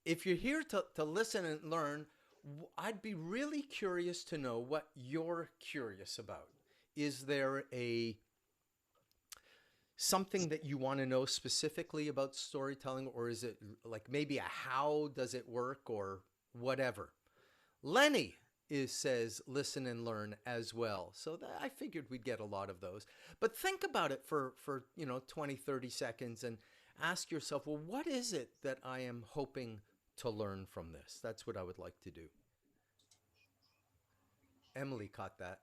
if you're here to listen and learn, I'd be really curious to know what you're curious about. Is there a something that you want to know specifically about storytelling, or is it like maybe a how does it work or whatever? Lenny says listen and learn as well. So I figured we'd get a lot of those. But think about it for 20, 30 seconds and ask yourself, well, what is it that I am hoping to learn from this? That's what I would like to do. Emily caught that.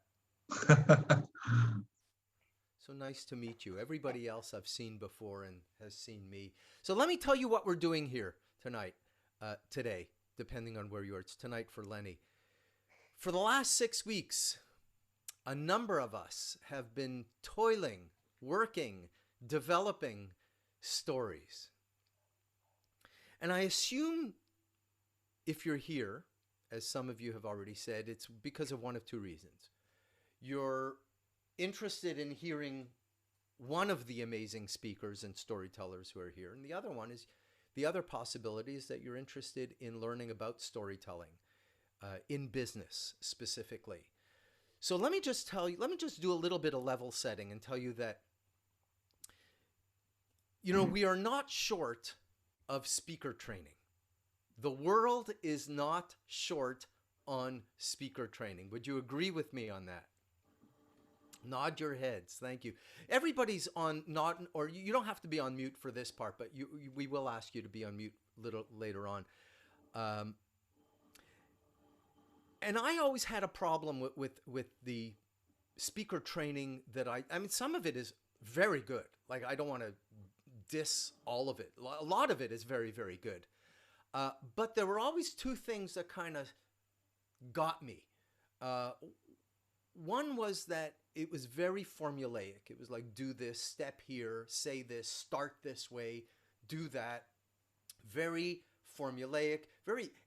So nice to meet you. Everybody else I've seen before and has seen me. So let me tell you what we're doing here tonight, today, depending on where you are. It's tonight for Lenny. For the last 6 weeks, a number of us have been toiling, working, developing stories. And I assume if you're here, as some of you have already said, it's because of one of two reasons. You're interested in hearing one of the amazing speakers and storytellers who are here, and the other possibility is that you're interested in learning about storytelling in business specifically. So let me just do a little bit of level setting and tell you that, we are not short of speaker training. The world is not short on speaker training. Would you agree with me on that? Nod your heads. Thank you. Everybody's on not, or you don't have to be on mute for this part, but we will ask you to be on mute a little later on. And I always had a problem with the speaker training that I mean, some of it is very good. Like, I don't want to diss all of it. A lot of it is very, very good. But there were always two things that kind of got me. One was that it was very formulaic. It was like, do this, step here, say this, start this way, do that. Very formulaic.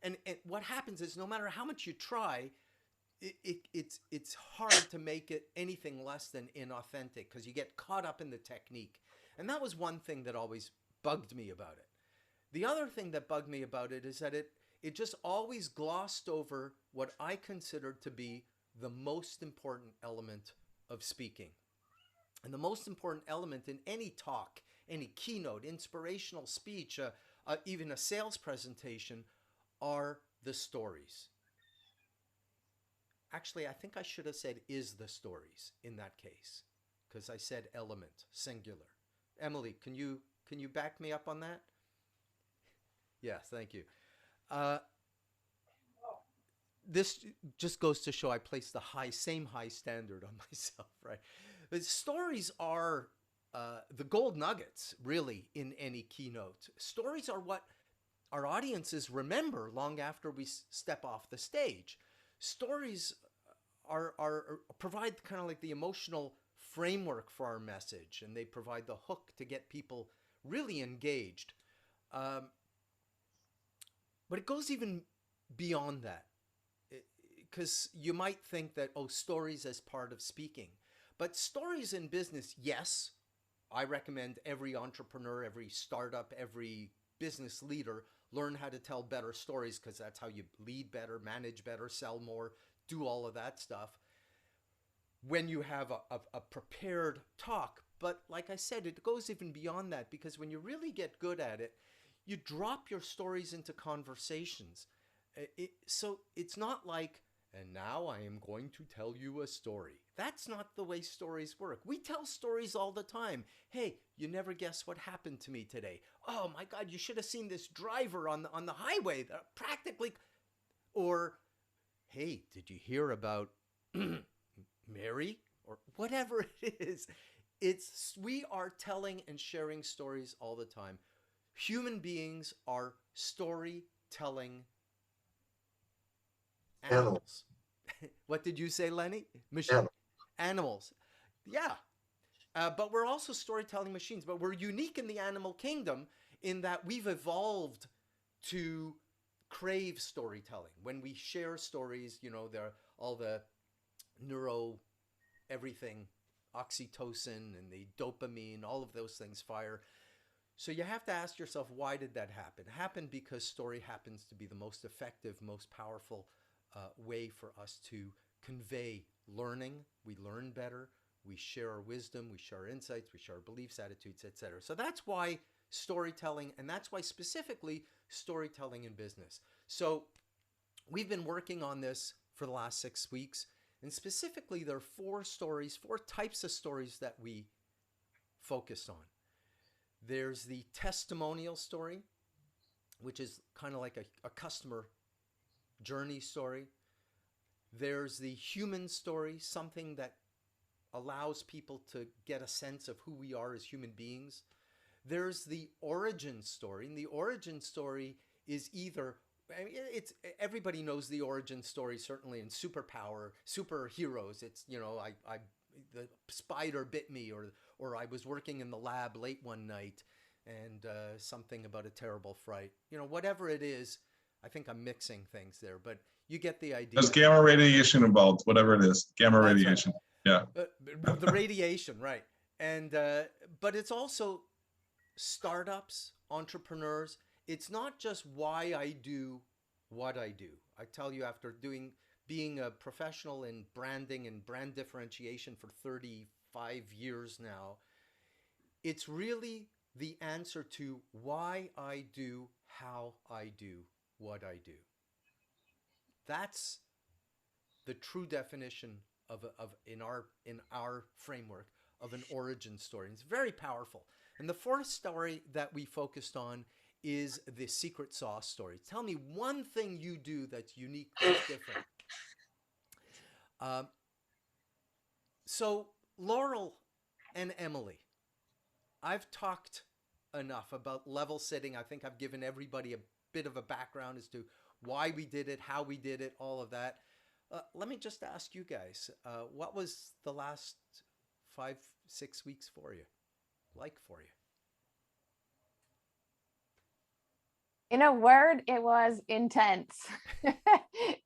And what happens is no matter how much you try, it's hard to make it anything less than inauthentic because you get caught up in the technique. And that was one thing that always bugged me about it. The other thing that bugged me about it is that it just always glossed over what I considered to be the most important element of speaking. And the most important element in any talk, any keynote, inspirational speech, even a sales presentation, are the stories. Actually, I think I should have said is the stories in that case, because I said element, singular. Emily, can you back me up on that? Yes, thank you. Uh, this just goes to show I place the same high standard on myself, right? But stories are the gold nuggets, really, in any keynote. Stories are what our audiences remember long after we step off the stage. Stories are provide kind of like the emotional framework for our message, and they provide the hook to get people really engaged. Um, but it goes even beyond that, because you might think that, oh, stories as part of speaking. But stories in business, yes, I recommend every entrepreneur, every startup, every business leader learn how to tell better stories, because that's how you lead better, manage better, sell more, do all of that stuff when you have a prepared talk. But like I said, it goes even beyond that, because when you really get good at it, you drop your stories into conversations. So it's not like, and now I am going to tell you a story. That's not the way stories work. We tell stories all the time. Hey, you never guess what happened to me today. Oh my God, you should have seen this driver on the highway that practically. Or, hey, did you hear about Mary? Or whatever it is. We are telling and sharing stories all the time. Human beings are storytelling Animal, animals. What did you say, Lenny? animal. Animals. Yeah. But we're also storytelling machines. But we're unique in the animal kingdom in that we've evolved to crave storytelling. When we share stories, there are all the neuro everything, oxytocin and the dopamine, all of those things fire. So you have to ask yourself, why did that happen? It happened because story happens to be the most effective, most powerful way for us to convey learning. We learn better. We share our wisdom. We share our insights. We share our beliefs, attitudes, etc. So that's why storytelling, and that's why specifically storytelling in business. So we've been working on this for the last 6 weeks. And specifically, there are four types of stories that we focused on. There's the testimonial story, which is kind of like a customer journey story. There's the human story, something that allows people to get a sense of who we are as human beings. There's the origin story, and the origin story is either, I mean, it's everybody knows the origin story, certainly in superheroes. It's, the spider bit me, or I was working in the lab late one night and something about a terrible fright. Whatever it is, I think I'm mixing things there, but you get the idea. There's gamma radiation involved, whatever it is. Gamma That's radiation. right. Yeah. The radiation, right. And but it's also startups, entrepreneurs. It's not just why I do what I do. I tell you, after being a professional in branding and brand differentiation for 35 years now, it's really the answer to why I do how I do what I do. That's the true definition of in our framework of an origin story. And it's very powerful. And the fourth story that we focused on is the secret sauce story. Tell me one thing you do that's unique, that's different. So Laurel and Emily, I've talked enough about level setting. I think I've given everybody a bit of a background as to why we did it, how we did it, all of that. Let me just ask you guys, what was the last 5-6 weeks for you? In a word, it was intense.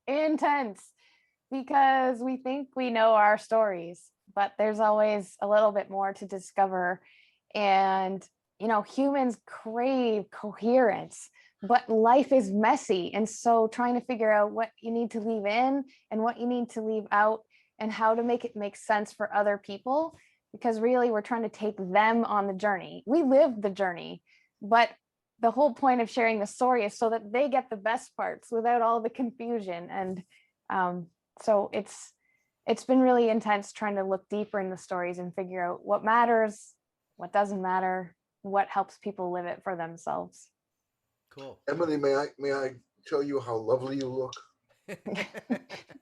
Intense, because we think we know our stories, but there's always a little bit more to discover. And, humans crave coherence, but life is messy. And so trying to figure out what you need to leave in and what you need to leave out and how to make it make sense for other people, because really we're trying to take them on the journey. We live the journey, but the whole point of sharing the story is so that they get the best parts without all the confusion. And so it's been really intense trying to look deeper in the stories and figure out what matters, what doesn't matter, what helps people live it for themselves. Cool. Emily, may I tell you how lovely you look?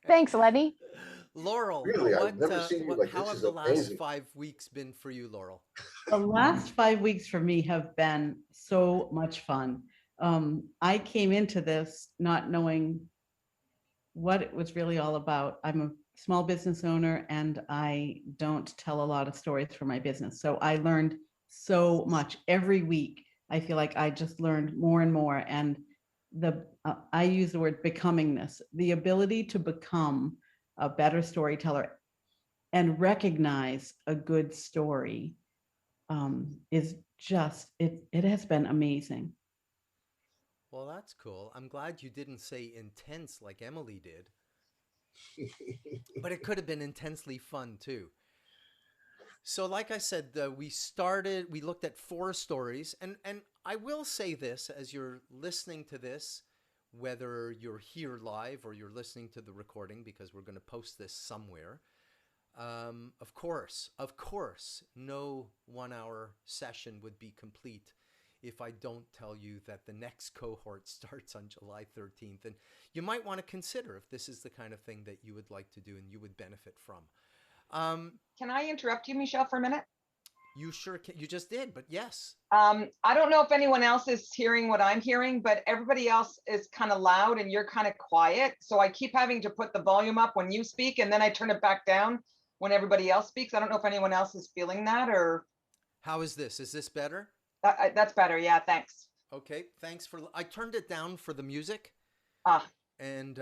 Thanks, Lenny. Laurel, really, I've never seen you like how this. have Is the last amazing. 5 weeks been for you, Laurel? The last 5 weeks for me have been so much fun. I came into this not knowing what it was really all about. I'm a small business owner and I don't tell a lot of stories for my business. So I learned so much every week. I feel like I just learned more and more. And I use the word becomingness, the ability to become a better storyteller and recognize a good story is just, it has been amazing. Well, that's cool. I'm glad you didn't say intense like Emily did. But it could have been intensely fun too. So like I said, we looked at 4 stories, and I will say this, as you're listening to this, whether you're here live or you're listening to the recording, because we're going to post this somewhere, of course, no 1-hour session would be complete if I don't tell you that the next cohort starts on July 13th. And you might want to consider if this is the kind of thing that you would like to do and you would benefit from. Can I interrupt you, Michelle, for a minute? You sure can. You just did, but yes. I don't know if anyone else is hearing what I'm hearing, but everybody else is kind of loud and you're kind of quiet. So I keep having to put the volume up when you speak and then I turn it back down when everybody else speaks. I don't know if anyone else is feeling that or. How is this? Is this better? That's better. Yeah, thanks. Okay, thanks I turned it down for the music. And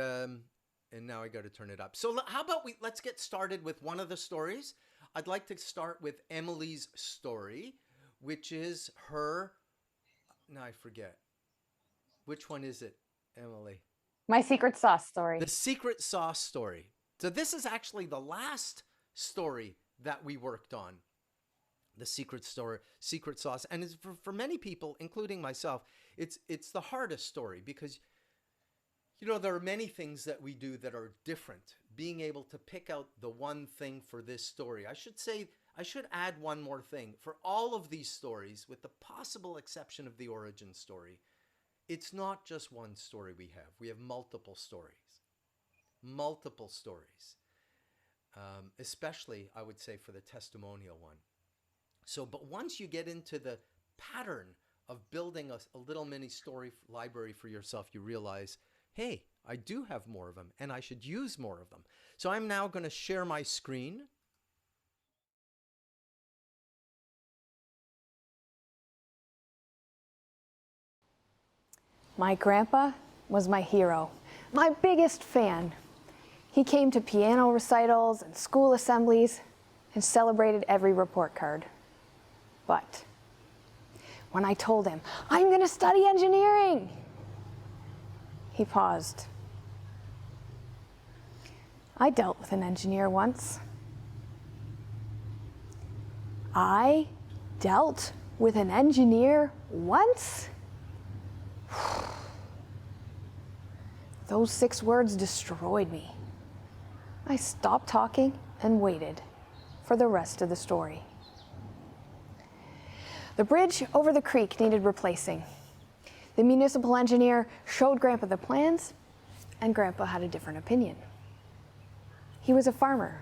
now I got to turn it up. So how about let's get started with one of the stories. I'd like to start with Emily's story, which is her Now I forget. Which one is it, Emily? My secret sauce story. The secret sauce story. So this is actually the last story that we worked on. The secret sauce. And it's for many people, including myself, it's the hardest story because, you know, there are many things that we do that are different. Being able to pick out the one thing for this story. I should add one more thing. For all of these stories, with the possible exception of the origin story, it's not just one story we have. We have multiple stories. Multiple stories. Especially, I would say, for the testimonial one. So, but once you get into the pattern of building a little mini story library for yourself, you realize, hey, I do have more of them and I should use more of them. So I'm now going to share my screen. My grandpa was my hero, my biggest fan. He came to piano recitals and school assemblies and celebrated every report card. But when I told him, I'm going to study engineering, he paused. I dealt with an engineer once. I dealt with an engineer once? Those 6 words destroyed me. I stopped talking and waited for the rest of the story. The bridge over the creek needed replacing. The municipal engineer showed Grandpa the plans, and Grandpa had a different opinion. He was a farmer.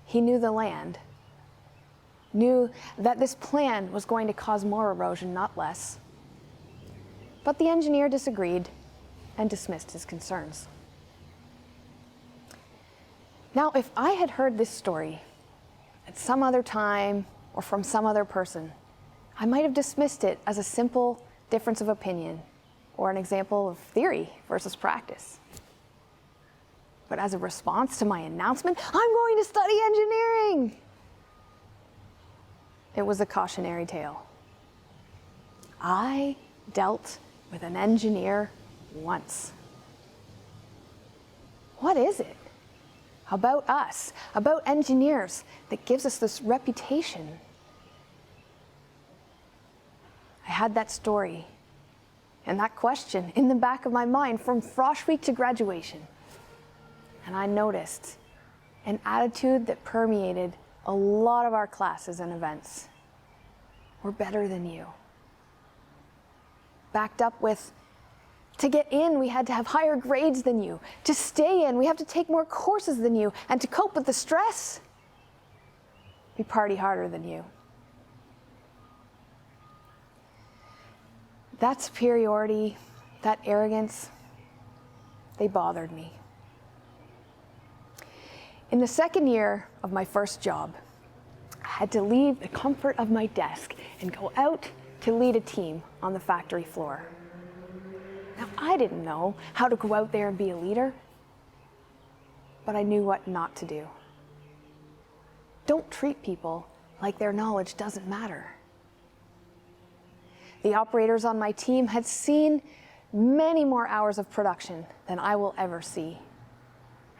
He knew the land, knew that this plan was going to cause more erosion, not less. But the engineer disagreed and dismissed his concerns. Now, if I had heard this story at some other time or from some other person, I might have dismissed it as a simple difference of opinion or an example of theory versus practice. But as a response to my announcement, I'm going to study engineering, it was a cautionary tale. I dealt with an engineer once. What is it about us, about engineers, that gives us this reputation? I had that story and that question in the back of my mind from Frosh Week to graduation. And I noticed an attitude that permeated a lot of our classes and events. We're better than you. Backed up with, to get in, we had to have higher grades than you. To stay in, we have to take more courses than you. And to cope with the stress, we party harder than you. That superiority, that arrogance, they bothered me. In the second year of my first job, I had to leave the comfort of my desk and go out to lead a team on the factory floor. Now, I didn't know how to go out there and be a leader, but I knew what not to do. Don't treat people like their knowledge doesn't matter. The operators on my team had seen many more hours of production than I will ever see.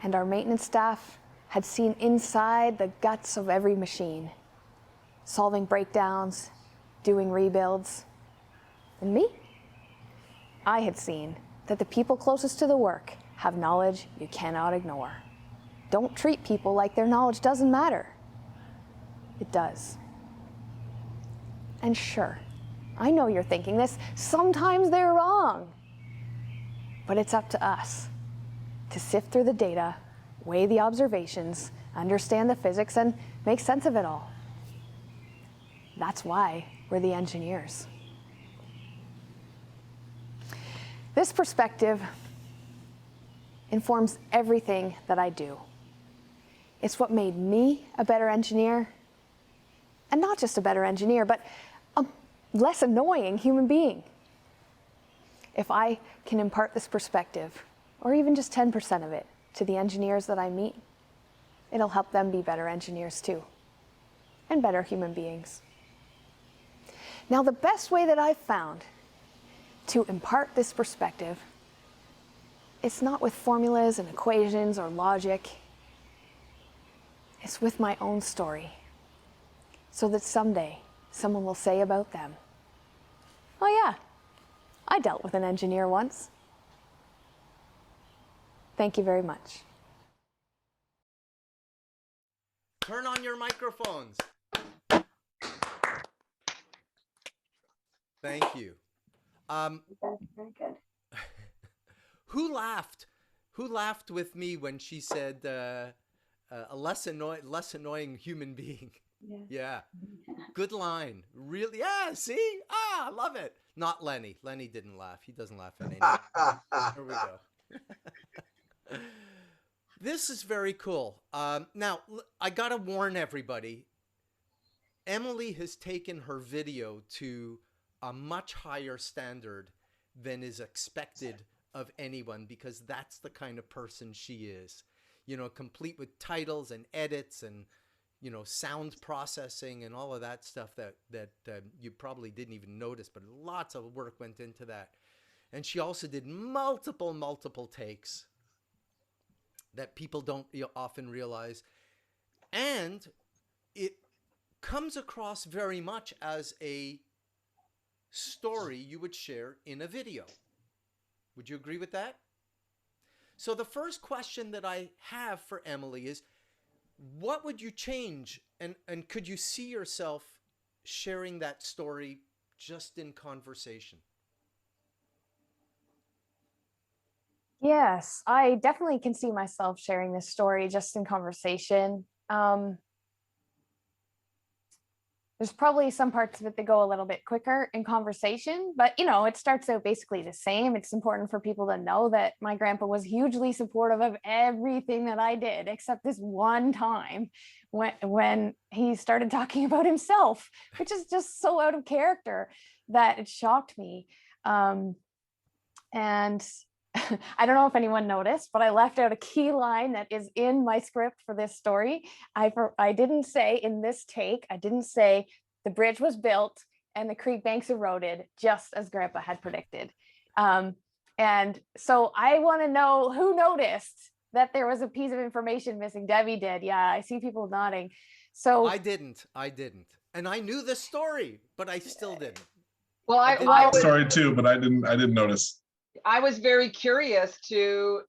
And our maintenance staff had seen inside the guts of every machine, solving breakdowns, doing rebuilds. And me? I had seen that the people closest to the work have knowledge you cannot ignore. Don't treat people like their knowledge doesn't matter. It does. And sure, I know you're thinking this. Sometimes they're wrong. But it's up to us to sift through the data, weigh the observations, understand the physics, and make sense of it all. That's why we're the engineers. This perspective informs everything that I do. It's what made me a better engineer, and not just a better engineer, but a less annoying human being. If I can impart this perspective, or even just 10% of it, to the engineers that I meet, it'll help them be better engineers too, and better human beings. Now, the best way that I've found to impart this perspective, it's not with formulas and equations or logic. It's with my own story, so that someday someone will say about them, "Oh yeah, I dealt with an engineer once." Thank you very much. Turn on your microphones. Thank you. Very good. Who laughed? Who laughed with me when she said a less annoying human being? Yeah. Good line. Really? Yeah. See? I love it. Not Lenny. Lenny didn't laugh. He doesn't laugh at anything. Here we go. This is very cool. Now, I got to warn everybody. Emily has taken her video to a much higher standard than is expected of anyone, because that's the kind of person she is. You know, complete with titles and edits and, you know, sound processing and all of that stuff that you probably didn't even notice, but lots of work went into that. And she also did multiple takes that people don't often realize. And it comes across very much as a story you would share in a video. Would you agree with that? So the first question that I have for Emily is, what would you change? And could you see yourself sharing that story just in conversation? Yes, I definitely can see myself sharing this story just in conversation. There's probably some parts of it that go a little bit quicker in conversation, but you know, it starts out basically the same. It's important for people to know that my grandpa was hugely supportive of everything that I did, except this one time when he started talking about himself, which is just so out of character that it shocked me. And I don't know if anyone noticed, but I left out a key line that is in my script for this story. I didn't say in this take, I didn't say the bridge was built and the creek banks eroded, just as Grandpa had predicted. And so I want to know who noticed that there was a piece of information missing. Debbie did. Yeah, I see people nodding. So I didn't. And I knew the story, but I still didn't. Well, I didn't I know. was Sorry too, but I didn't notice. I was very curious to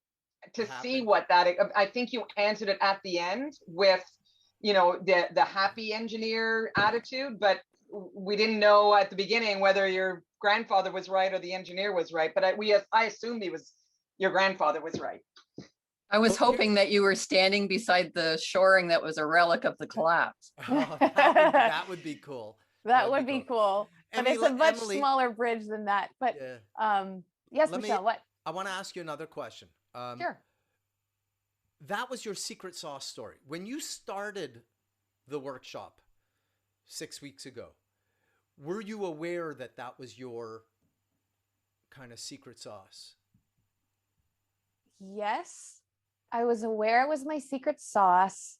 see Happened. what that. I think you answered it at the end with, you know, the happy engineer attitude, but we didn't know at the beginning whether your grandfather was right or the engineer was right. But I assumed your grandfather was right. I was Well, hoping that you were standing beside the shoring that was a relic of the collapse. Oh, that would be cool. that would be cool. But it's a much smaller bridge than that. But Yeah. yes, Let me- Michelle, what? I want to ask you another question. Sure. That was your secret sauce story. When you started the workshop 6 weeks ago, were you aware that that was your kind of secret sauce? Yes, I was aware it was my secret sauce,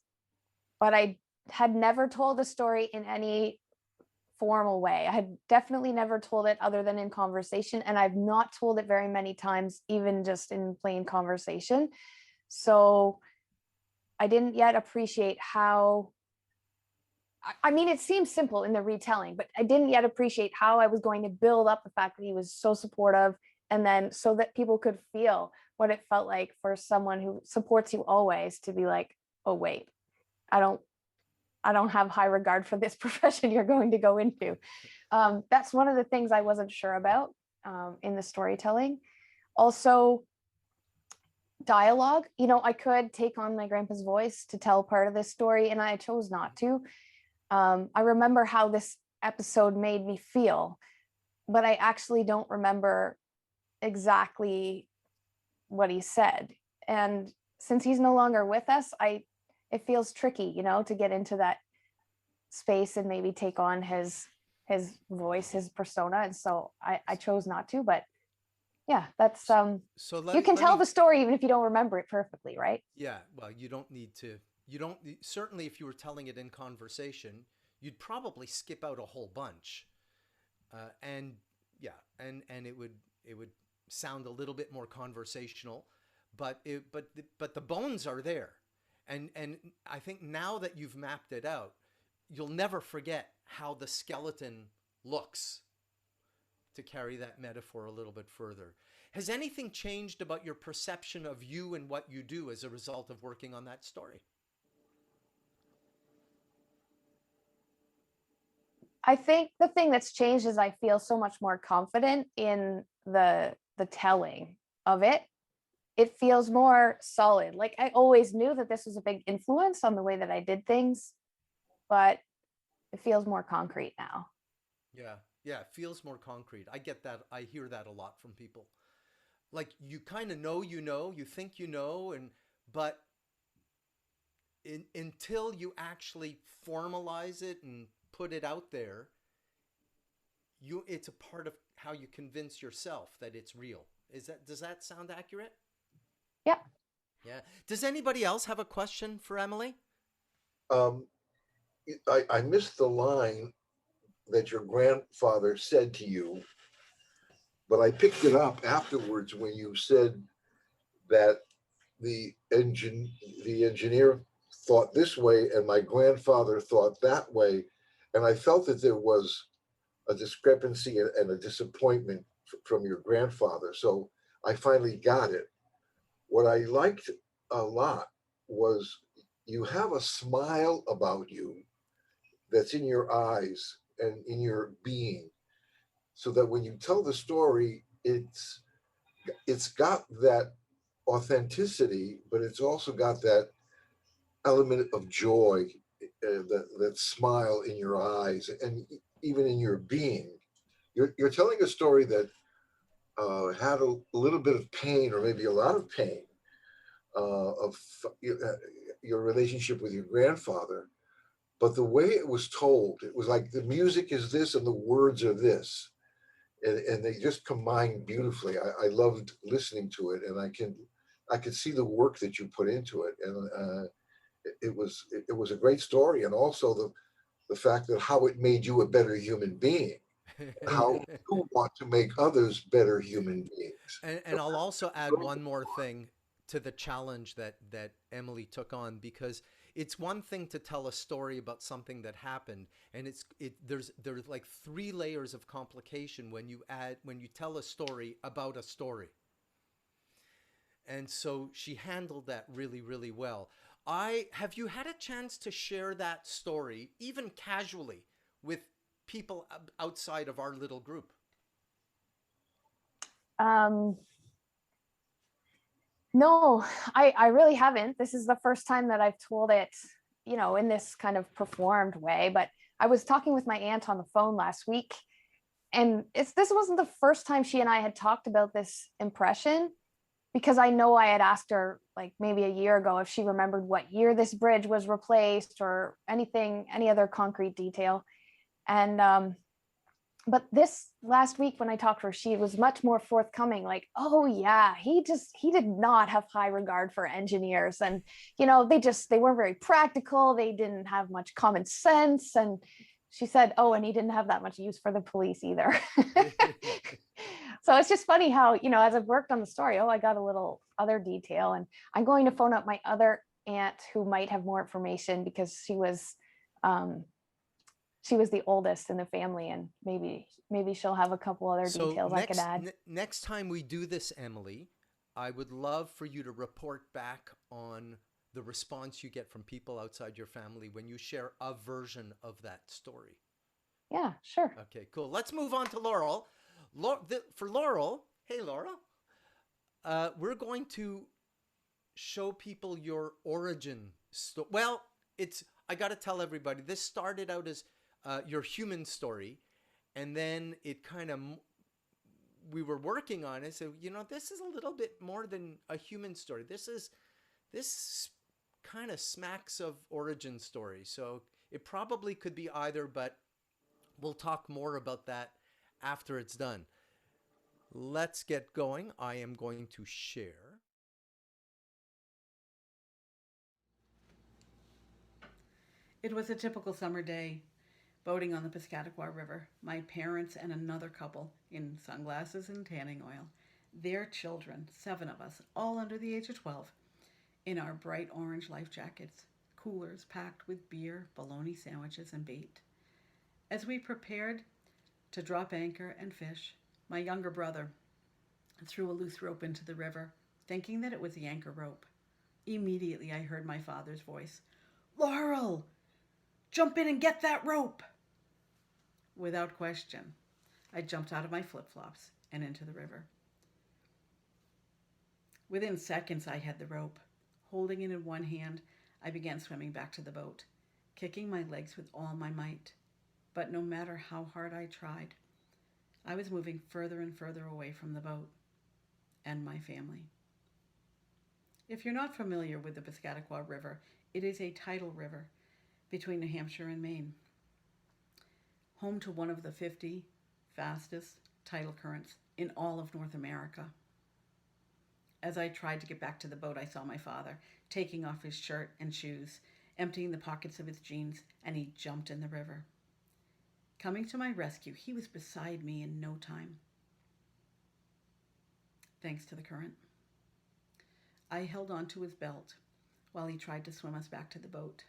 but I had never told the story in any formal way. I had definitely never told it other than in conversation, and I've not told it very many times, even just in plain conversation. So I didn't yet appreciate how, I mean, it seems simple in the retelling, but I didn't yet appreciate how I was going to build up the fact that he was so supportive, and then so that people could feel what it felt like for someone who supports you always to be like, oh, wait, I don't have high regard for this profession you're going to go into. That's one of the things I wasn't sure about in the storytelling. Also, dialogue. You know, I could take on my grandpa's voice to tell part of this story, and I chose not to. I remember how this episode made me feel, but I actually don't remember exactly what he said. And since he's no longer with us, it feels tricky, you know, to get into that space and maybe take on his voice, his persona. And so I chose not to, but yeah, that's So you can tell the story even if you don't remember it perfectly, right? Yeah, well, you don't need to. Certainly if you were telling it in conversation, you'd probably skip out a whole bunch. And it would It would sound a little bit more conversational, but the bones are there. And I think now that you've mapped it out, you'll never forget how the skeleton looks, to carry that metaphor a little bit further. Has anything changed about your perception of you and what you do as a result of working on that story? I think the thing that's changed is I feel so much more confident in the telling of it. It feels more solid. Like I always knew that this was a big influence on the way that I did things, but it feels more concrete now. Yeah. Yeah, it feels more concrete. I get that. I hear that a lot from people. Like you kind of know, you think you know, but until you actually formalize it and put it out there, it's a part of how you convince yourself that it's real. Does that sound accurate? Yeah. Yeah. Does anybody else have a question for Emily? I missed the line that your grandfather said to you, but I picked it up afterwards when you said that the engineer thought this way and my grandfather thought that way, and I felt that there was a discrepancy and a disappointment from your grandfather. So I finally got it. What I liked a lot was you have a smile about you that's in your eyes and in your being, so that when you tell the story, it's got that authenticity, but it's also got that element of joy, that smile in your eyes and even in your being. You're telling a story that had a little bit of pain, or maybe a lot of pain, of your relationship with your grandfather. But the way it was told, it was like the music is this and the words are this. And they just combine beautifully. I loved listening to it, and I could see the work that you put into it. And it was a great story. And also the fact that how it made you a better human being, how you want to make others better human beings. And I'll also add one more thing to the challenge that Emily took on, because it's one thing to tell a story about something that happened, and there's like 3 layers of complication when you tell a story about a story. And so she handled that really, really well. Have you had a chance to share that story, even casually, with people outside of our little group? No, I really haven't. This is the first time that I've told it, in this kind of performed way. But I was talking with my aunt on the phone last week, and this wasn't the first time she and I had talked about this impression, because I know I had asked her like maybe a year ago if she remembered what year this bridge was replaced or any other concrete detail. And but this last week when I talked to her, she was much more forthcoming, like, oh yeah, he did not have high regard for engineers. And, they weren't very practical. They didn't have much common sense. And she said, oh, and he didn't have that much use for the police either. So it's just funny how, as I've worked on the story, I got a little other detail, and I'm going to phone up my other aunt who might have more information, because she was the oldest in the family, and maybe she'll have a couple other details I could add. Next time we do this, Emily, I would love for you to report back on the response you get from people outside your family when you share a version of that story. Yeah, sure. Okay, cool. Let's move on to Laurel. For Laurel, hey Laurel, we're going to show people your origin story. Well, I got to tell everybody, this started out as your human story, and then it kind of, we were working on it. So, this is a little bit more than a human story. This kind of smacks of origin story. So it probably could be either, but we'll talk more about that after it's done. Let's get going. I am going to share. It was a typical summer day. boating on the Piscataqua River, my parents and another couple in sunglasses and tanning oil, their children, 7 of us, all under the age of 12, in our bright orange life jackets, coolers packed with beer, bologna sandwiches, and bait. As we prepared to drop anchor and fish, my younger brother threw a loose rope into the river, thinking that it was the anchor rope. Immediately, I heard my father's voice, "Laurel, jump in and get that rope." Without question, I jumped out of my flip-flops and into the river. Within seconds, I had the rope. Holding it in one hand, I began swimming back to the boat, kicking my legs with all my might. But no matter how hard I tried, I was moving further and further away from the boat and my family. If you're not familiar with the Piscataqua River, it is a tidal river between New Hampshire and Maine, home to one of the 50 fastest tidal currents in all of North America. As I tried to get back to the boat, I saw my father taking off his shirt and shoes, emptying the pockets of his jeans, and he jumped in the river. Coming to my rescue, he was beside me in no time, thanks to the current. I held on to his belt while he tried to swim us back to the boat.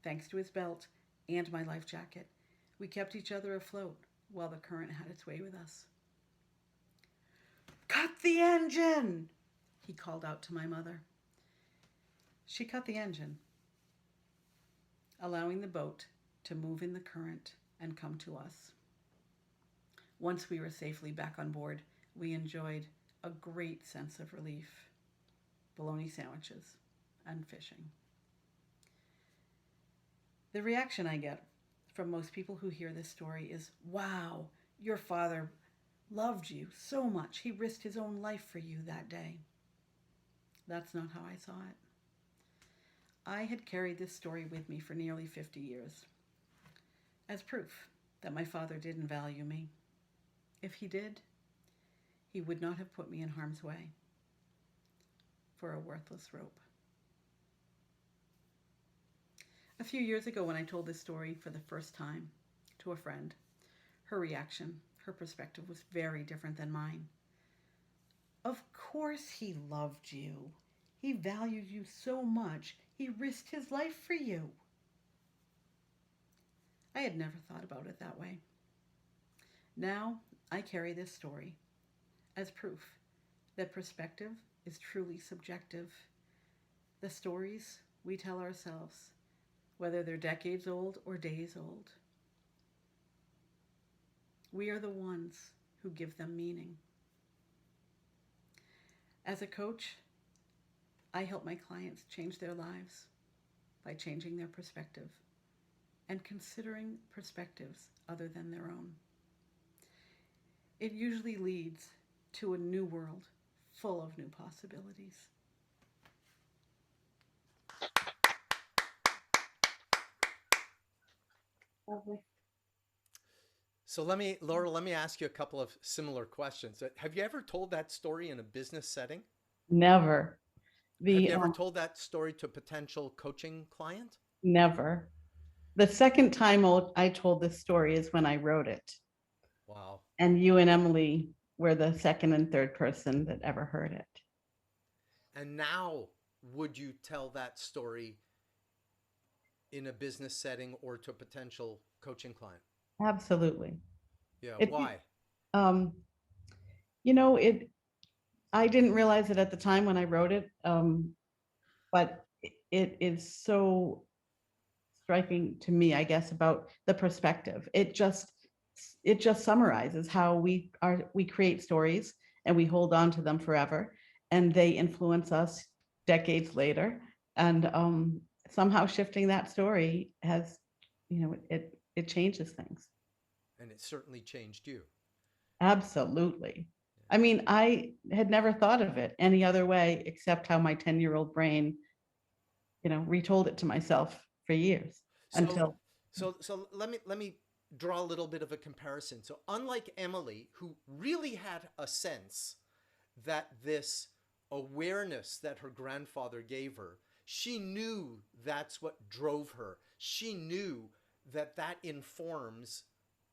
Thanks to his belt and my life jacket, we kept each other afloat while the current had its way with us. "Cut the engine!" he called out to my mother. She cut the engine, allowing the boat to move in the current and come to us. Once we were safely back on board, we enjoyed a great sense of relief, bologna sandwiches, and fishing. The reaction I get from most people who hear this story is, "Wow, your father loved you so much. He risked his own life for you that day." That's not how I saw it. I had carried this story with me for nearly 50 years as proof that my father didn't value me. If he did, he would not have put me in harm's way for a worthless rope. A few years ago, when I told this story for the first time to a friend, her reaction, her perspective was very different than mine. "Of course he loved you. He valued you so much. He risked his life for you." I had never thought about it that way. Now I carry this story as proof that perspective is truly subjective. The stories we tell ourselves, whether they're decades old or days old, we are the ones who give them meaning. As a coach, I help my clients change their lives by changing their perspective and considering perspectives other than their own. It usually leads to a new world full of new possibilities. Lovely. So Laura, let me ask you a couple of similar questions. Have you ever told that story in a business setting? Never. Have you ever told that story to a potential coaching client? Never. The second time I told this story is when I wrote it. Wow. And you and Emily were the second and third person that ever heard it. And now, would you tell that story in a business setting or to a potential coaching client? Absolutely. Yeah. It- Why? I didn't realize it at the time when I wrote it, but it is so striking to me, I guess, about the perspective. It just summarizes how we create stories and we hold on to them forever, and they influence us decades later. And somehow shifting that story has, it changes things. And it certainly changed you. Absolutely. I mean, I had never thought of it any other way except how my 10-year-old brain, retold it to myself for years until. So let me draw a little bit of a comparison. So unlike Emily, who really had a sense that this awareness that her grandfather gave her, she knew that's what drove her. She knew that informs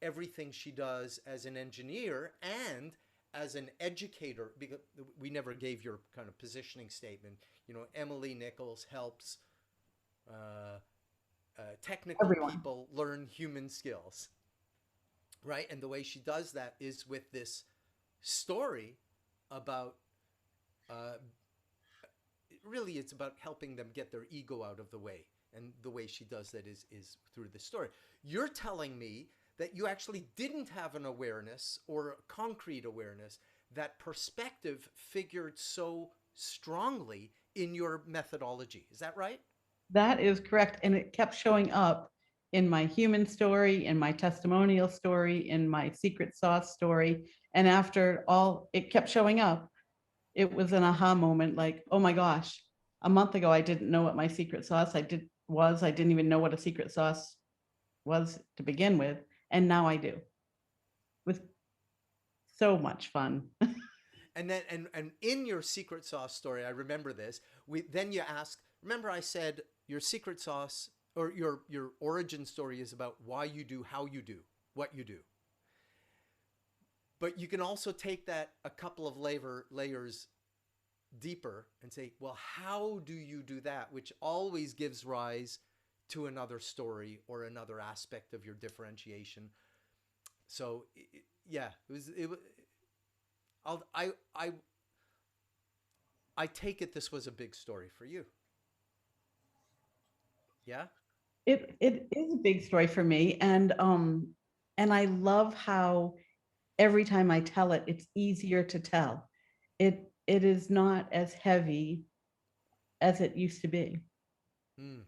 everything she does as an engineer and as an educator, because we never gave your kind of positioning statement. You know, Emily Nichols helps technical Everyone. people learn human skills, right? And the way she does that is with this story about really it's about helping them get their ego out of the way, and the way she does that is through the story. You're telling me that you actually didn't have an awareness or a concrete awareness that perspective figured so strongly in your methodology. Is that right? That is correct. And it kept showing up in my human story, in my testimonial story, in my secret sauce story. And after all, it kept showing up. It was an aha moment, like, oh my gosh, a month ago, I didn't know what my secret sauce I didn't even know what a secret sauce was to begin with. And now I do. With so much fun. And then and in your secret sauce story, I remember this. Then you ask, remember I said your secret sauce or your origin story is about why you do, how you do, what you do. But you can also take that a couple of layers deeper and say, well, how do you do that? Which always gives rise to another story or another aspect of your differentiation. So yeah, I take it this was a big story for you. Yeah. It is a big story for me. And I love how every time I tell it, it's easier to tell. It is not as heavy as it used to be. Mm.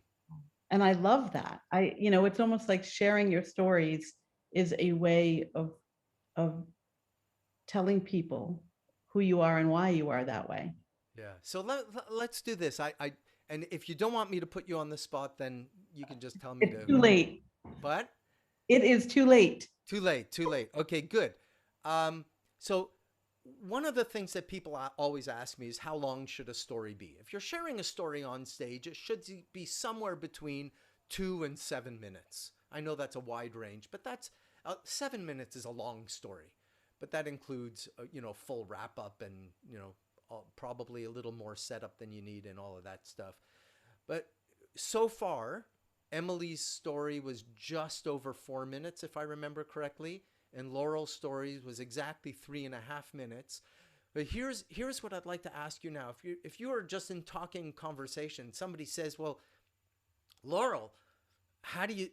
And I love that. It's almost like sharing your stories is a way of telling people who you are and why you are that way. Yeah. So let's do this. And if you don't want me to put you on the spot, then you can just tell me It's to. too late. What? It is too late. Too late. Too late. Okay, good. So one of the things that people always ask me is how long should a story be? If you're sharing a story on stage, it should be somewhere between 2 and 7 minutes. I know that's a wide range, but that's 7 minutes is a long story. But that includes, full wrap up and, probably a little more setup than you need and all of that stuff. But so far, Emily's story was just over 4 minutes, if I remember correctly. And Laurel's story was exactly 3.5 minutes. But here's what I'd like to ask you now. If you are just in talking conversation, somebody says, well, Laurel, how do you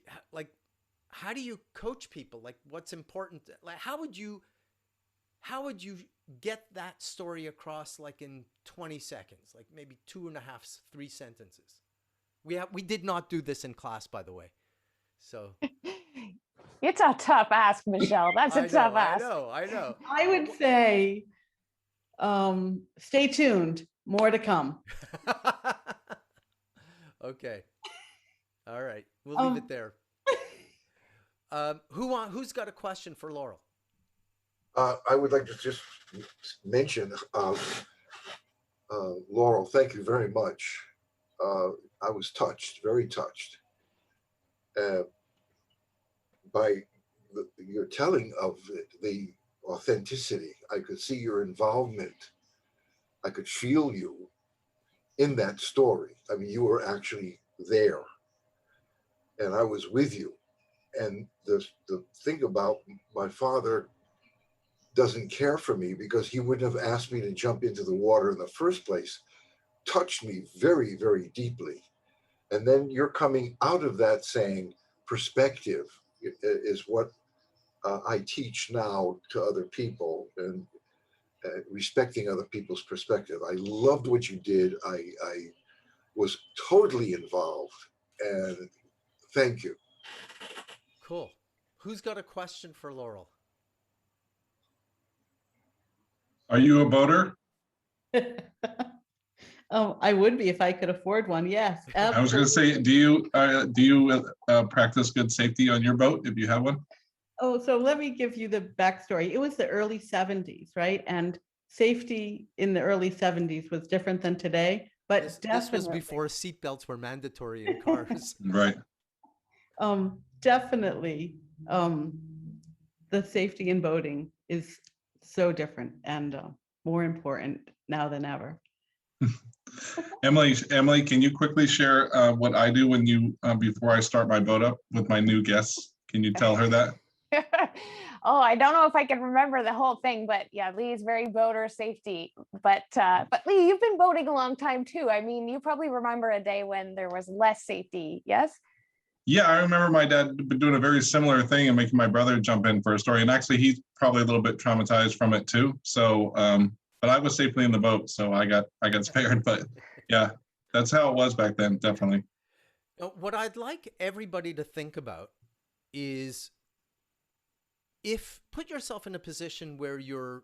coach people? Like, what's important? Like, how would you get that story across like in 20 seconds, like maybe 2.5, 3 sentences? We did not do this in class, by the way. So It's a tough ask, Michelle. That's a tough ask. I know. I would say, stay tuned. More to come. Okay. All right. We'll leave it there. Who's got a question for Laurel? I would like to just mention, Laurel, thank you very much. I was touched, very touched by your telling of it, the authenticity. I could see your involvement. I could feel you in that story. I mean, you were actually there, and I was with you. And the thing about my father doesn't care for me because he wouldn't have asked me to jump into the water in the first place, touched me very, very deeply. And then you're coming out of that saying perspective is what I teach now to other people, and respecting other people's perspective. I loved what you did. I was totally involved, and thank you. Cool. Who's got a question for Laurel? Are you a boater? I would be if I could afford one. Yes, I was going to say, do you practice good safety on your boat if you have one? Oh, so let me give you the backstory. It was the early 70s, right? And safety in the early 70s was different than today. But This was before seatbelts were mandatory in cars. Right. definitely, the safety in boating is so different and more important now than ever. Emily, can you quickly share what I do when you before I start my boat up with my new guests? Can you tell her that? Oh, I don't know if I can remember the whole thing, but yeah, Lee's very boater safety. But Lee, you've been boating a long time too. I mean, you probably remember a day when there was less safety, yes? Yeah, I remember my dad doing a very similar thing and making my brother jump in for a story. And actually, he's probably a little bit traumatized from it too. So, but I was safely in the boat, so I got spared. But yeah, that's how it was back then, definitely. What I'd like everybody to think about is put yourself in a position where you're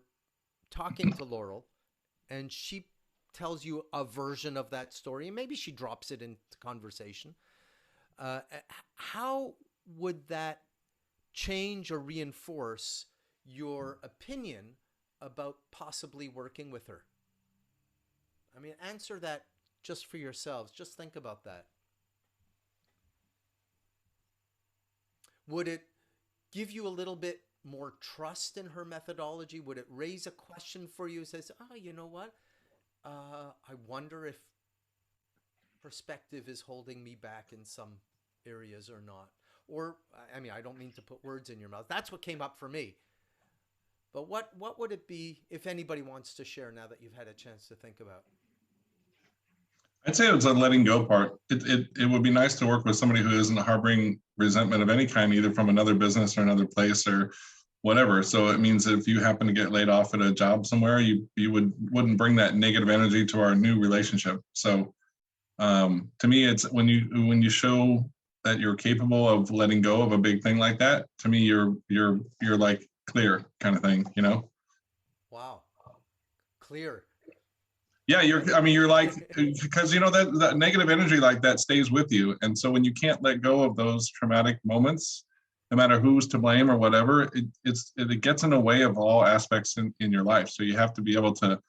talking to Laurel and she tells you a version of that story, and maybe she drops it into conversation. How would that change or reinforce your opinion about possibly working with her? I mean, answer that just for yourselves. Just think about that. Would it give you a little bit more trust in her methodology? Would it raise a question for you? Says, oh, you know what? I wonder if perspective is holding me back in some areas or not. Or, I mean, I don't mean to put words in your mouth. That's what came up for me. But what would it be if anybody wants to share now that you've had a chance to think about? I'd say it's a letting go part. It would be nice to work with somebody who isn't harboring resentment of any kind, either from another business or another place or whatever. So it means that if you happen to get laid off at a job somewhere, you wouldn't bring that negative energy to our new relationship. So to me, it's when you show that you're capable of letting go of a big thing like that, to me, you're like clear kind of thing, you know? Wow. Clear. Yeah, you're like, because you know that negative energy like that stays with you. And so when you can't let go of those traumatic moments, no matter who's to blame or whatever, it gets in the way of all aspects in your life. So you have to be able to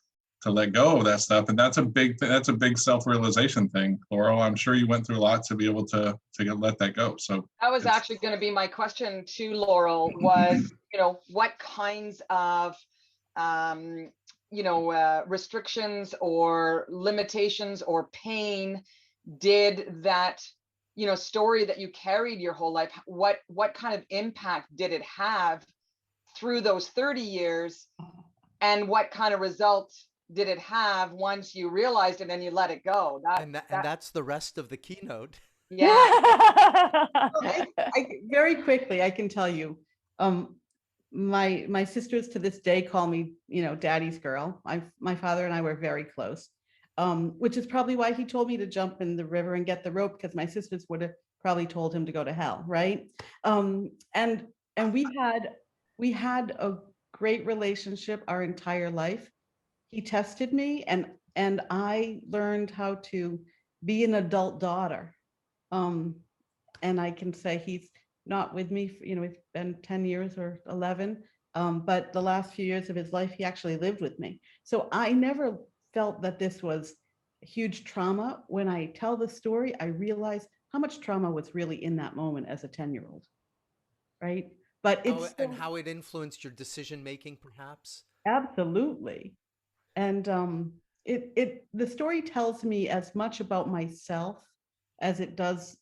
let go of that stuff. And that's a big thing. That's a big self-realization thing. Laurel, I'm sure you went through a lot to be able to let that go. So that was actually going to be my question to Laurel was, what kinds of restrictions or limitations or pain did that, story that you carried your whole life, what kind of impact did it have through those 30 years? And what kind of results did it have once you realized it and you let it go? And that's the rest of the keynote. Yeah. I very quickly, I can tell you, my sisters to this day call me, daddy's girl. My father and I were very close, which is probably why he told me to jump in the river and get the rope, because my sisters would have probably told him to go to hell, right? And we had a great relationship our entire life. He tested me, and I learned how to be an adult daughter. And I can say he's not with me, it's been 10 years or 11, but the last few years of his life, he actually lived with me. So I never felt that this was huge trauma. When I tell the story, I realize how much trauma was really in that moment as a 10-year-old, right? But it's and how it influenced your decision making, perhaps. Absolutely. And the story tells me as much about myself as it does.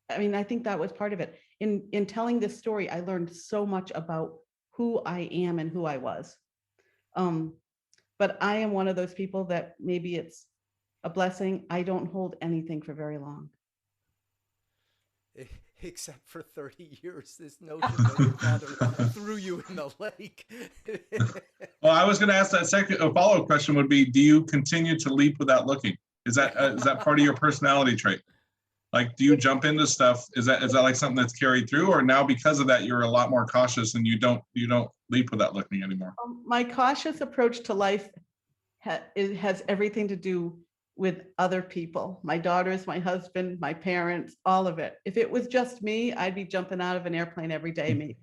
I mean, I think that was part of it. In telling this story, I learned so much about who I am and who I was. But I am one of those people that maybe it's a blessing. I don't hold anything for very long. Except for 30 years, this notion that your father threw you in the lake. Well, I was going to ask a follow-up question would be, do you continue to leap without looking? Is that part of your personality trait? Like, do you jump into stuff? Is that like something that's carried through, or now because of that, you're a lot more cautious and you don't leap without looking anymore? My cautious approach to life has everything to do with other people, my daughters, my husband, my parents, all of it. If it was just me, I'd be jumping out of an airplane every day, maybe.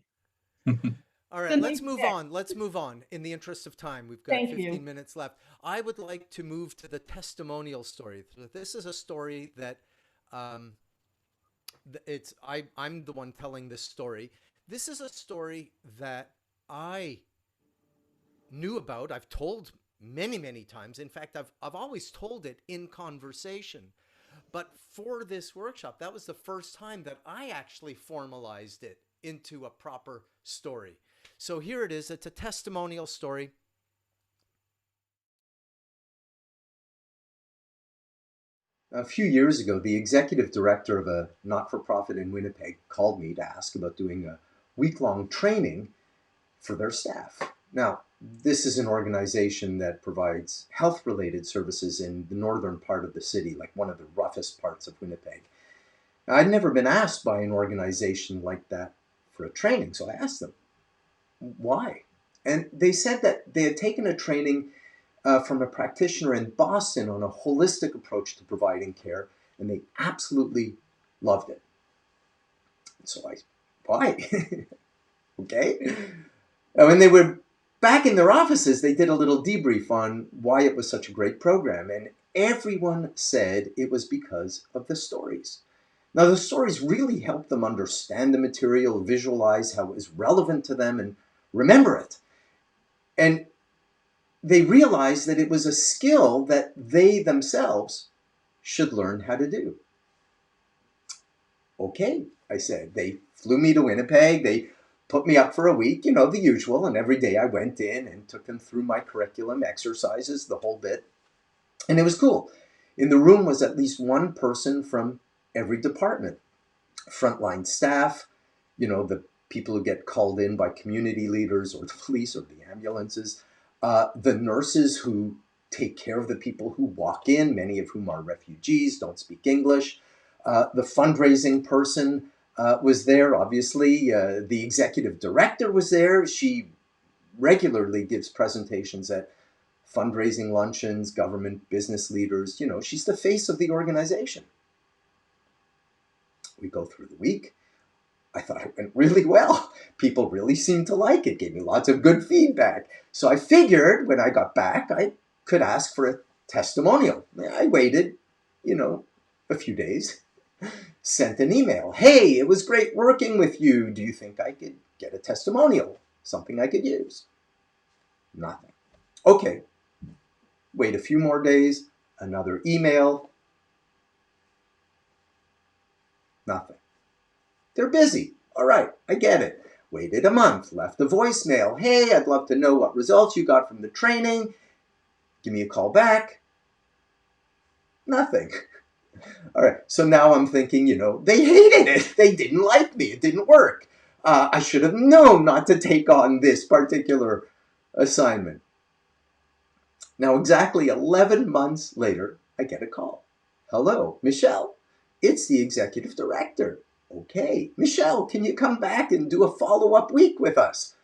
All right, let's move on. Let's move on in the interest of time. We've got 15 minutes left. I would like to move to the testimonial story. This is a story that I'm the one telling this story. This is a story that I knew about. I've told many, many times. In fact, I've always told it in conversation. But for this workshop, that was the first time that I actually formalized it into a proper story. So here it is. It's a testimonial story. A few years ago, the executive director of a not-for-profit in Winnipeg called me to ask about doing a week-long training for their staff. Now, this is an organization that provides health-related services in the northern part of the city, like one of the roughest parts of Winnipeg. Now, I'd never been asked by an organization like that for a training, so I asked them, why? And they said that they had taken a training from a practitioner in Boston on a holistic approach to providing care, and they absolutely loved it. So why? Okay. And when they were back in their offices, they did a little debrief on why it was such a great program, and everyone said it was because of the stories. Now, the stories really helped them understand the material, visualize how it was relevant to them, and remember it. And they realized that it was a skill that they themselves should learn how to do. Okay, I said. They flew me to Winnipeg. They put me up for a week, you know, the usual. And every day I went in and took them through my curriculum, exercises, the whole bit. And it was cool. In the room was at least one person from every department. Frontline staff, you know, the people who get called in by community leaders or the police or the ambulances. The nurses who take care of the people who walk in, many of whom are refugees, don't speak English. The fundraising person was there, obviously. The executive director was there. She regularly gives presentations at fundraising luncheons, government, business leaders. You know, she's the face of the organization. We go through the week. I thought it went really well. People really seemed to like it, gave me lots of good feedback. So I figured when I got back, I could ask for a testimonial. I waited, you know, a few days, sent an email. Hey, it was great working with you. Do you think I could get a testimonial? Something I could use? Nothing. Okay. Wait a few more days, another email. Nothing. They're busy. All right, I get it. Waited a month, left a voicemail. Hey, I'd love to know what results you got from the training. Give me a call back. Nothing. All right, so now I'm thinking, you know, they hated it. They didn't like me. It didn't work. I should have known not to take on this particular assignment. Now, exactly 11 months later, I get a call. Hello, Michelle. It's the executive director. Okay, Michelle, can you come back and do a follow-up week with us?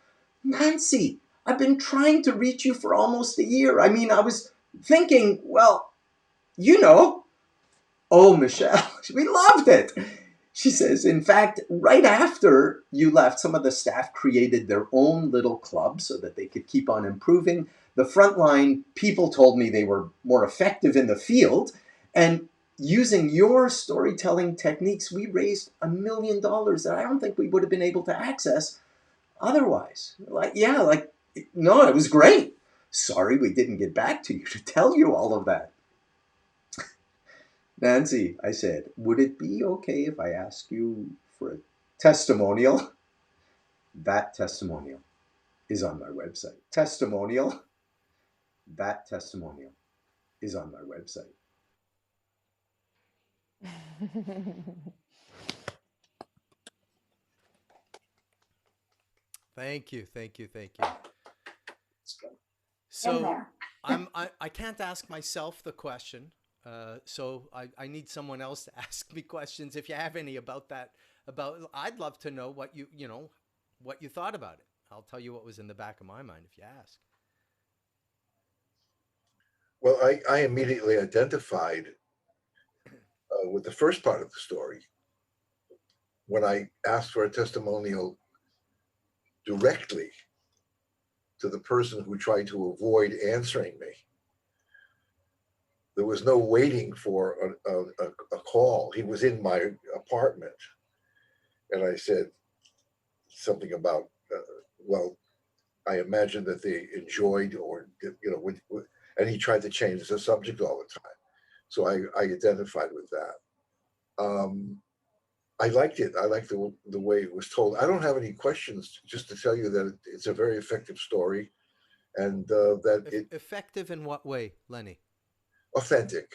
Nancy, I've been trying to reach you for almost a year. I mean, I was thinking, well, you know. Oh, Michelle, we loved it. She says, in fact, right after you left, some of the staff created their own little club so that they could keep on improving. The frontline people told me they were more effective in the field. And using your storytelling techniques, we raised $1 million that I don't think we would have been able to access otherwise. No, it was great. Sorry we didn't get back to you to tell you all of that. Nancy, I said, would it be okay if I ask you for a testimonial? That testimonial is on my website. Testimonial. That testimonial is on my website. Thank you. So I can't ask myself the question. So I need someone else to ask me questions if you have any about that. I'd love to know what you thought about it. I'll tell you what was in the back of my mind if you ask. Well, I immediately identified with the first part of the story when I asked for a testimonial directly to the person who tried to avoid answering me. there was no waiting for a call. He was in my apartment, and I said something about, well, I imagine that they enjoyed, or and he tried to change the subject all the time. So I identified with that. I liked it. I liked the way it was told. I don't have any questions. Just to tell you that it's a very effective story, and that it Effective in what way, Lenny? authentic,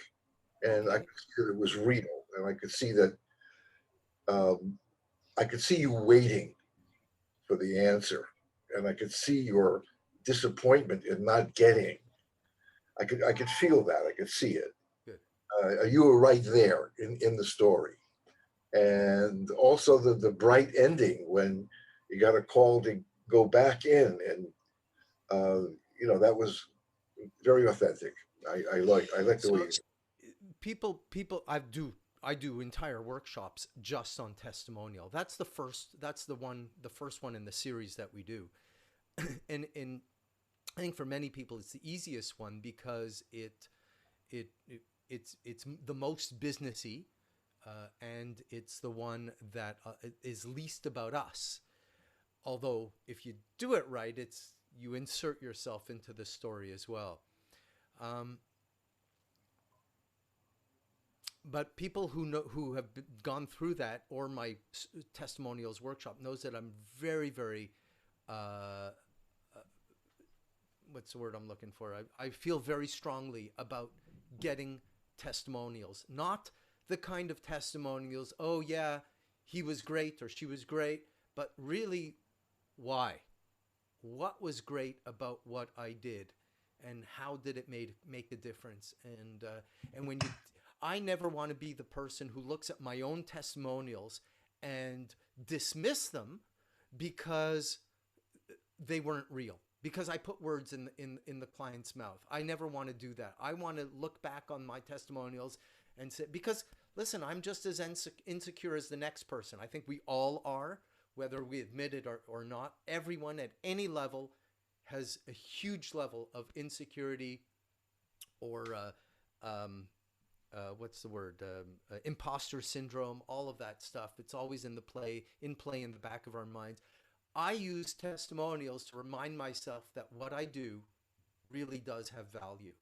and I Okay. could see that it was real, and I could see that I could see you waiting for the answer, and I could see your disappointment in not getting. I could feel that. I could see it. Good. You were right there in the story, and also the bright ending when you got a call to go back in, and that was very authentic. I like the way So you. I do entire workshops just on testimonial. That's the first one in the series that we do. And I think for many people it's the easiest one because it's the most businessy, and it's the one that is least about us. Although if you do it right, it's you insert yourself into the story as well. Um, but people who have gone through that, or my testimonials workshop, knows that I'm very, very uh, what's the word I'm looking for? I feel very strongly about getting testimonials, not the kind of testimonials, oh yeah, he was great or she was great, but really, why? What was great about what I did, and how did it make a difference? And when you, I never want to be the person who looks at my own testimonials and dismiss them because they weren't real, because I put words in the client's mouth. I never want to do that. I want to look back on my testimonials and say, because listen, I'm just as insecure as the next person. I think we all are, whether we admit it or not. Everyone at any level has a huge level of insecurity, or what's the word? Imposter syndrome, all of that stuff. It's always in the back of our minds. I use testimonials to remind myself that what I do really does have value.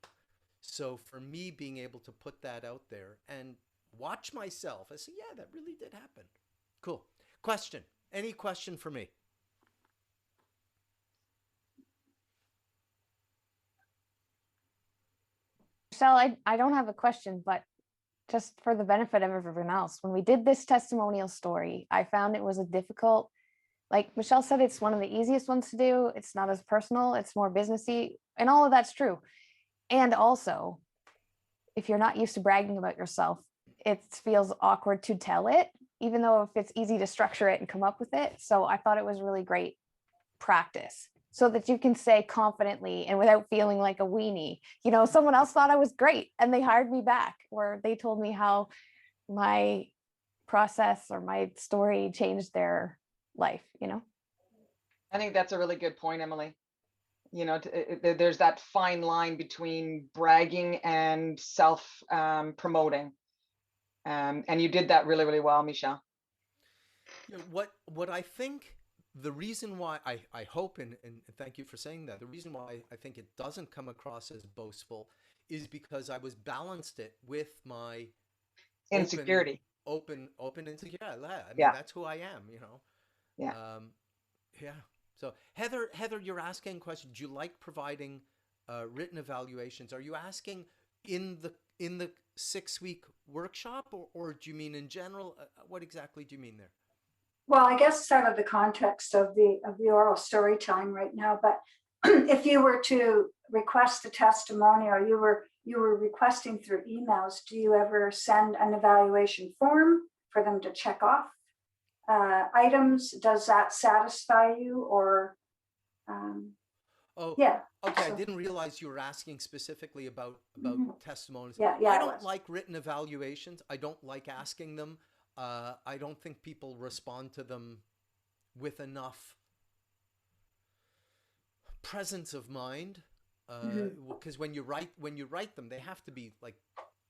So for me, being able to put that out there and watch myself, I say, yeah, that really did happen. Cool. Question. Any question for me? Michelle, I don't have a question, but just for the benefit of everyone else, when we did this testimonial story, I found it was a difficult, like Michelle said, it's one of the easiest ones to do. It's not as personal, it's more businessy, and all of that's true. And also, if you're not used to bragging about yourself, it feels awkward to tell it, even though if it's easy to structure it and come up with it. So I thought it was really great practice so that you can say confidently and without feeling like a weenie. Someone else thought I was great and they hired me back, or they told me how my process or my story changed their life. I think that's a really good point, Emily. There's that fine line between bragging and self promoting. And you did that really, really well, Michelle. What I think, the reason why I hope, and thank you for saying that, the reason why I think it doesn't come across as boastful is because I was balanced it with my Insecurity. open insecurity. I mean, Yeah. that's who I am, Yeah. Yeah. So Heather, you're asking a question. Do you like providing written evaluations? Are you asking in the 6-week workshop, or do you mean in general? What exactly do you mean there? Well, I guess out of the context of the oral storytelling right now, but if you were to request a testimonial, you were requesting through emails, do you ever send an evaluation form for them to check off items? Does that satisfy you, or Oh, yeah? okay. I So- didn't realize you were asking specifically about Mhm. testimonies. Yeah, I I don't was. like written evaluations. I don't like asking them. I don't think people respond to them with enough presence of mind. Because when you write them, they have to be like,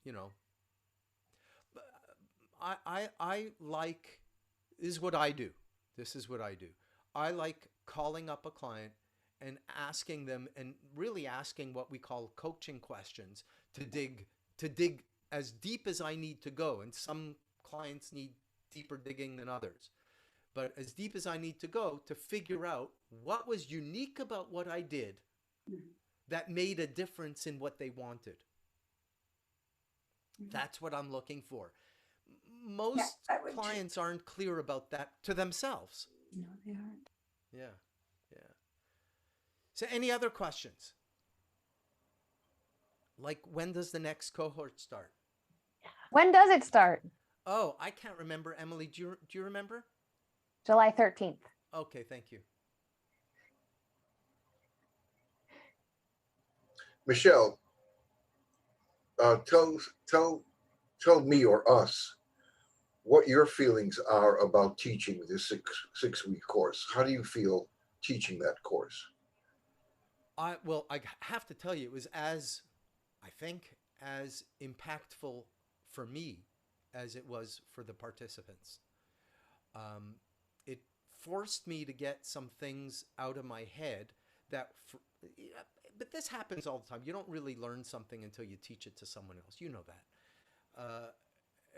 you know, I like, this is what I do. This is what I do. I like calling up a client and asking them, and really asking what we call coaching questions to dig as deep as I need to go. And some clients need deeper digging than others. But as deep as I need to go to figure out what was unique about what I did that made a difference in what they wanted. That's what I'm looking for. Most clients aren't clear about that to themselves. No, they aren't. Yeah. Yeah. So any other questions? Like, when does the next cohort start? When does it start? Oh, I can't remember. Emily, do you remember? July 13th. Okay, thank you. Michelle, tell me or us what your feelings are about teaching this six-week course. How do you feel teaching that course? Well, I have to tell you, it was as impactful for me as it was for the participants. It forced me to get some things out of my head but this happens all the time. You don't really learn something until you teach it to someone else. You know that.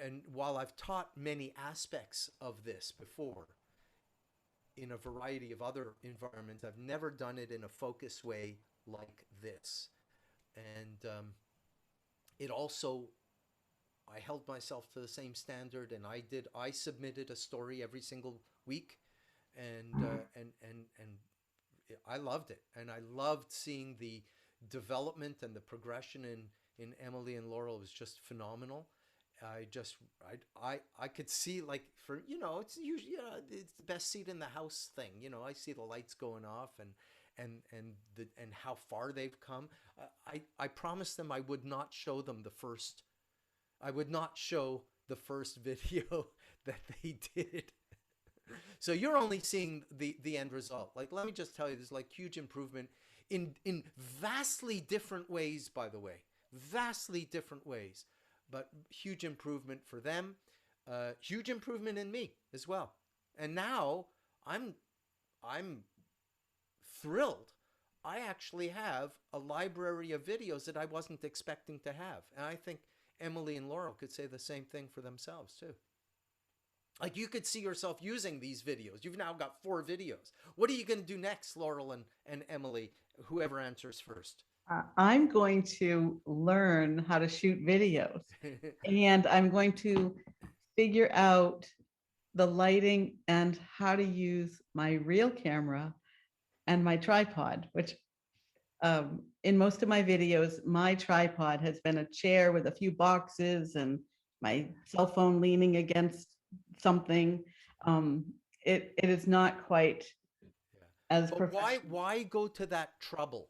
And while I've taught many aspects of this before in a variety of other environments, I've never done it in a focused way like this. And it also, I held myself to the same standard, and I submitted a story every single week, and I loved it. And I loved seeing the development and the progression in Emily and Laurel. It was just phenomenal. I could see, like, for, you know, it's usually, it's the best seat in the house thing. You know, I see the lights going off and how far they've come. I promised them I would not show them I would not show the first video that they did. So you're only seeing the end result. Like, let me just tell you, there's like huge improvement in vastly different ways, by the way, vastly different ways, but huge improvement for them, huge improvement in me as well. And now I'm thrilled. I actually have a library of videos that I wasn't expecting to have. And I think Emily and Laurel could say the same thing for themselves too. Like, you could see yourself using these videos. You've now got 4 videos. What are you going to do next, Laurel and Emily, whoever answers first? I'm going to learn how to shoot videos, and I'm going to figure out the lighting and how to use my real camera and my tripod, which in most of my videos, my tripod has been a chair with a few boxes and my cell phone leaning against something. It is not quite as But professional. why go to that trouble?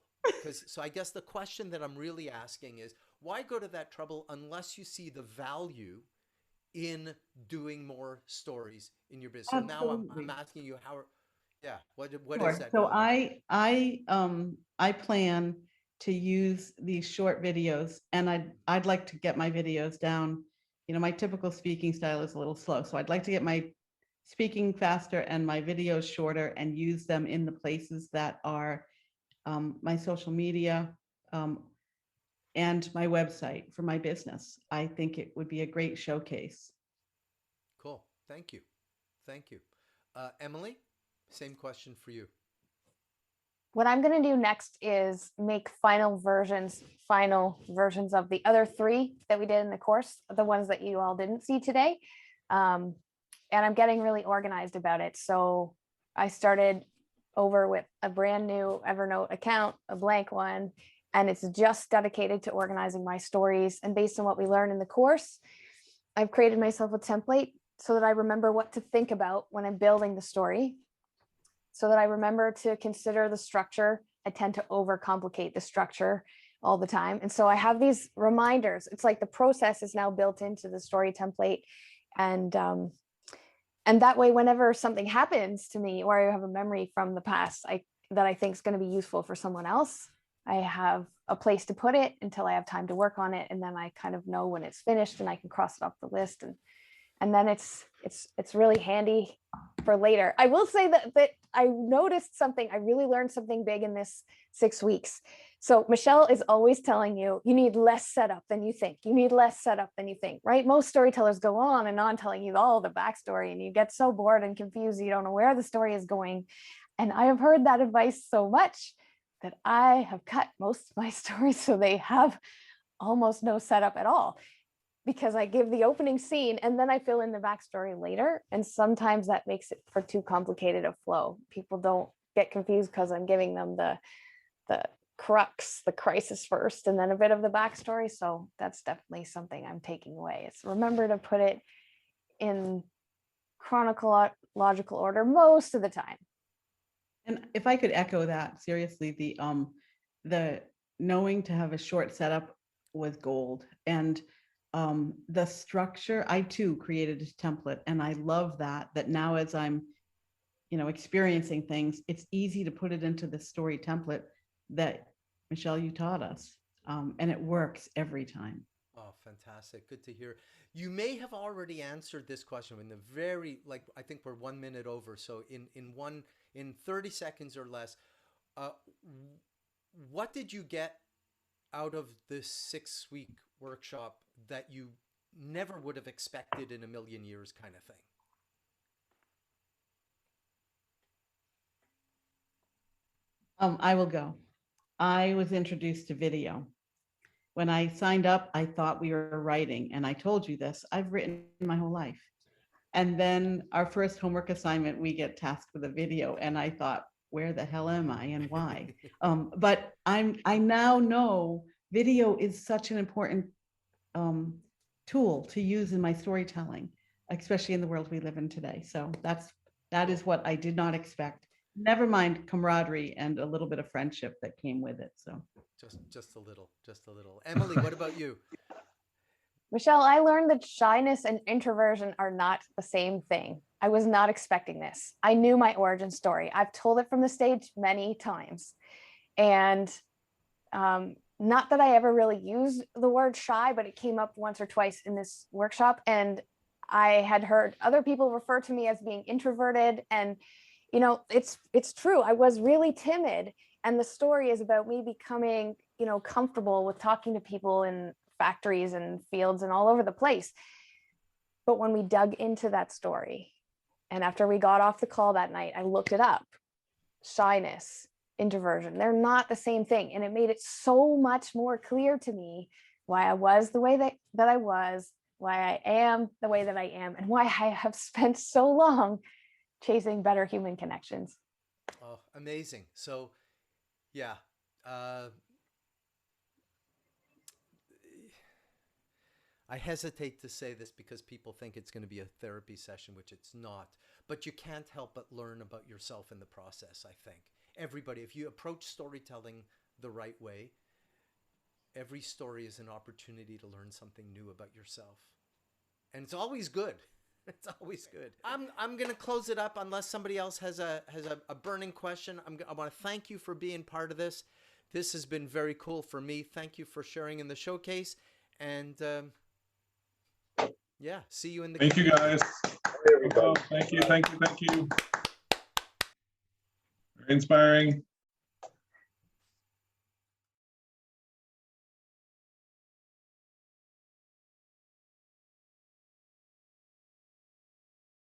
So I guess the question that I'm really asking is, why go to that trouble unless you see the value in doing more stories in your business? So now I'm asking you, what Sure. is that? So value? I plan to use these short videos, and I'd like to get my videos down. You know, my typical speaking style is a little slow, so I'd like to get my speaking faster and my videos shorter and use them in the places that are my social media and my website for my business. I think it would be a great showcase. Cool. Thank you. Thank you. Emily, same question for you. What I'm going to do next is make final versions of the other 3 that we did in the course, the ones that you all didn't see today. And I'm getting really organized about it. So I started over with a brand new Evernote account, a blank one, and it's just dedicated to organizing my stories. And based on what we learned in the course, I've created myself a template so that I remember what to think about when I'm building the story, so that I remember to consider the structure. I tend to overcomplicate the structure all the time. And so I have these reminders. It's like the process is now built into the story template. And that way, whenever something happens to me or I have a memory from the past that I think is going to be useful for someone else, I have a place to put it until I have time to work on it. And then I kind of know when it's finished and I can cross it off the list. And then it's really handy for later. I will say that I noticed something. I really learned something big in this 6 weeks. So Michelle is always telling you, you need less setup than you think. You need less setup than you think, right? Most storytellers go on and on telling you all the backstory, and you get so bored and confused. You don't know where the story is going. And I have heard that advice so much that I have cut most of my stories so they have almost no setup at all, because I give the opening scene and then I fill in the backstory later. And sometimes that makes it for too complicated a flow. People don't get confused because I'm giving them the crux, the crisis first, and then a bit of the backstory. So that's definitely something I'm taking away. It's remember to put it in chronological order most of the time. And if I could echo that, seriously, the knowing to have a short setup was gold. And the structure, I too created a template, and I love that now as I'm, experiencing things, it's easy to put it into the story template that Michelle, you taught us. And it works every time. Oh, fantastic. Good to hear. You may have already answered this question in the I think we're 1 minute over. So in 30 seconds or less, what did you get out of this 6-week workshop that you never would have expected in a million years, kind of thing? I will go. I was introduced to video. When I signed up, I thought we were writing, and I told you this, I've written my whole life. And then our first homework assignment, we get tasked with a video, and I thought, where the hell am I and why? But I now know video is such an important tool to use in my storytelling, especially in the world we live in today. So that is what I did not expect. Never mind camaraderie and a little bit of friendship that came with it. So just a little. Emily, what about you? Michelle, I learned that shyness and introversion are not the same thing. I was not expecting this. I knew my origin story. I've told it from the stage many times. And not that I ever really used the word shy, but it came up once or twice in this workshop. And I had heard other people refer to me as being introverted. And, it's true. I was really timid. And the story is about me becoming, comfortable with talking to people in factories and fields and all over the place. But when we dug into that story, and after we got off the call that night, I looked it up. Shyness, introversion, they're not the same thing. And it made it so much more clear to me why I was the way that I was, why I am the way that I am, and why I have spent so long chasing better human connections. Oh, amazing. So, yeah. I hesitate to say this because people think it's going to be a therapy session, which it's not. But you can't help but learn about yourself in the process, I think. Everybody, if you approach storytelling the right way, every story is an opportunity to learn something new about yourself. And it's always good. It's always good. I'm going to close it up unless somebody else has a burning question. I want to thank you for being part of this. This has been very cool for me. Thank you for sharing in the showcase. And yeah, see you in the. Thank you, guys. Everybody. Thank you. Very inspiring.